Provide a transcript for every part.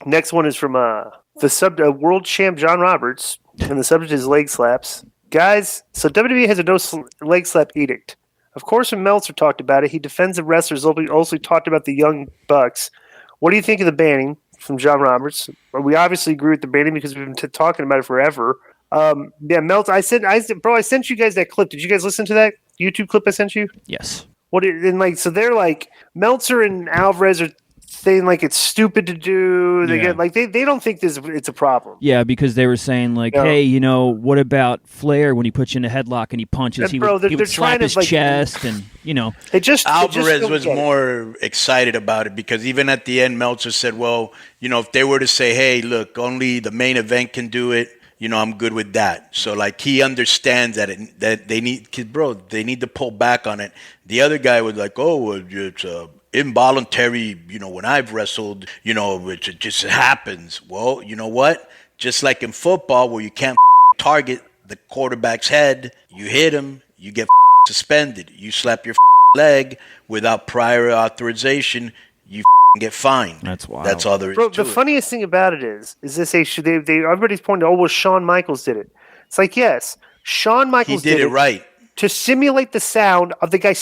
Next one is from world champ John Roberts, and the subject is leg slaps. Guys, so WWE has a leg slap edict. Of course, when Meltzer talked about it, he defends the wrestlers. Also talked about the Young Bucks. What do you think of the banning from John Roberts? We obviously agree with the banning because we've been talking about it forever. Meltzer, I sent you guys that clip. Did you guys listen to that YouTube clip I sent you? Yes. So they're like Meltzer and Alvarez are saying like it's stupid to do. They don't think it's a problem. Yeah, because they were saying like, hey, what about Flair when he puts you in a headlock and he punches? He would slap his chest, and Alvarez was more excited about it because even at the end, Meltzer said, well, if they were to say, hey, look, only the main event can do it, I'm good with that. So, like, he understands that they need to pull back on it. The other guy was like, oh, well, it's involuntary, when I've wrestled, it just happens. Well, you know what? Just like in football where you can't target the quarterback's head, you hit him, you get suspended. You slap your leg without prior authorization, you get fined. That's wild. That's all there is to it. The funniest thing about it is everybody's pointing out, well, Shawn Michaels did it. It's like, yes, Shawn Michaels did it right. To simulate the sound of the guy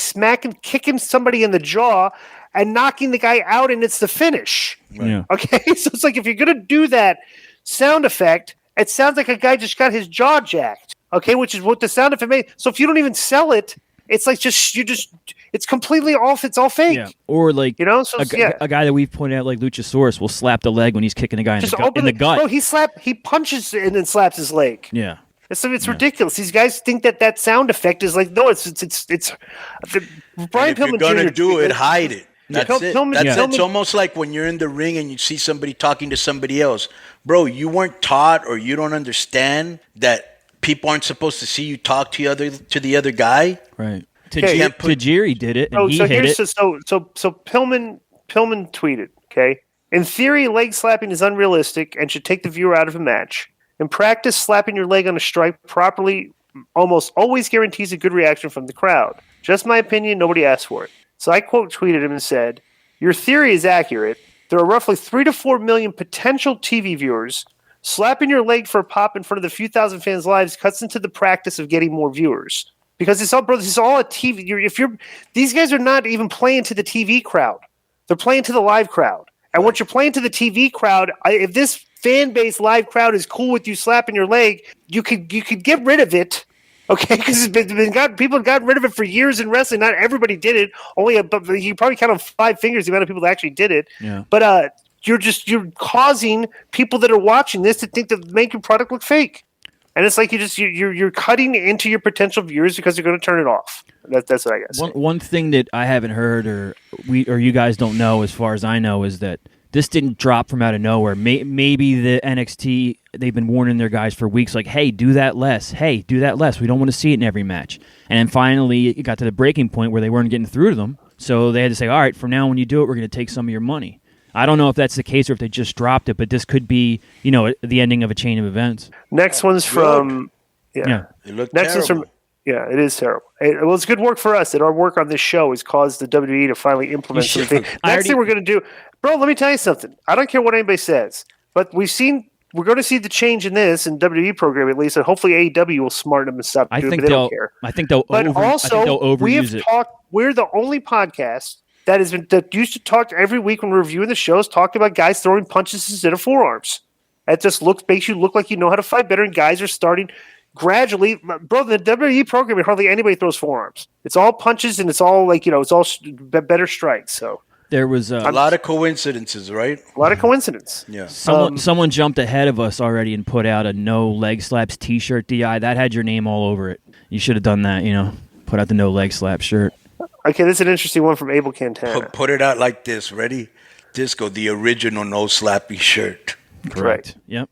kicking somebody in the jaw and knocking the guy out, and it's the finish. Yeah. Okay, so it's like if you're going to do that sound effect, it sounds like a guy just got his jaw jacked, okay, which is what the sound effect made. So if you don't even sell it, it's like it's completely off. It's all fake. Yeah. Or like a guy that we've pointed out, like Luchasaurus, will slap the leg when he's kicking a guy in the gut. Bro, he punches and then slaps his leg. Yeah. It's ridiculous. These guys think that sound effect is like, no, it's Brian Pillman Jr. If you're gonna do it, hide it. That's it. It's almost like when you're in the ring and you see somebody talking to somebody else. Bro, you weren't taught or you don't understand that people aren't supposed to see you talk to the other guy. Right. Tajiri did it, and he hit it. So Pillman tweeted, okay? In theory, leg slapping is unrealistic and should take the viewer out of a match. In practice, slapping your leg on a strike properly almost always guarantees a good reaction from the crowd. Just my opinion, nobody asked for it. So I quote tweeted him and said, your theory is accurate. There are roughly 3 to 4 million potential TV viewers. Slapping your leg for a pop in front of the few thousand fans' lives cuts into the practice of getting more viewers. Because this is all a TV. These guys are not even playing to the TV crowd. They're playing to the live crowd. And what you're playing to the TV crowd, if this fan base live crowd is cool with you slapping your leg, you could get rid of it, okay? Because people have gotten rid of it for years in wrestling. Not everybody did it. You probably count on 5 fingers the amount of people that actually did it. Yeah. But you're causing people that are watching this to think that make your product look fake. And it's like you're cutting into your potential viewers because you're going to turn it off. That's what I guess. One thing that I haven't heard or you guys don't know, as far as I know, is that this didn't drop from out of nowhere. Maybe the NXT, they've been warning their guys for weeks, like, hey, do that less. Hey, do that less. We don't want to see it in every match. And then finally, it got to the breaking point where they weren't getting through to them. So they had to say, all right, from now when you do it, we're going to take some of your money. I don't know if that's the case or if they just dropped it, but this could be, the ending of a chain of events. Next one's from... Yeah. It looked terrible. Yeah, it is terrible. Well, it's good work for us that our work on this show has caused the WWE to finally implement something. Next thing we're going to do... Bro, let me tell you something. I don't care what anybody says, but we're going to see the change in this in WWE program at least, and hopefully AEW will smarten them and stop doing it, but they don't care. I think they'll overuse it. We're the only podcast that used to talk every week when we're reviewing the shows, talking about guys throwing punches instead of forearms. That just makes you look like you know how to fight better, and guys are starting gradually. Bro, the WWE program, hardly anybody throws forearms. It's all punches, and it's all it's all better strikes. So there was a lot of coincidences, right? A lot of coincidence. Yeah. Someone jumped ahead of us already and put out a no leg slaps T-shirt. Di, that had your name all over it. You should have done that. Put out the no leg slap shirt. Okay, this is an interesting one from Abel Cantana. Put it out like this. Ready? Disco, the original no slappy shirt. Correct. Yep.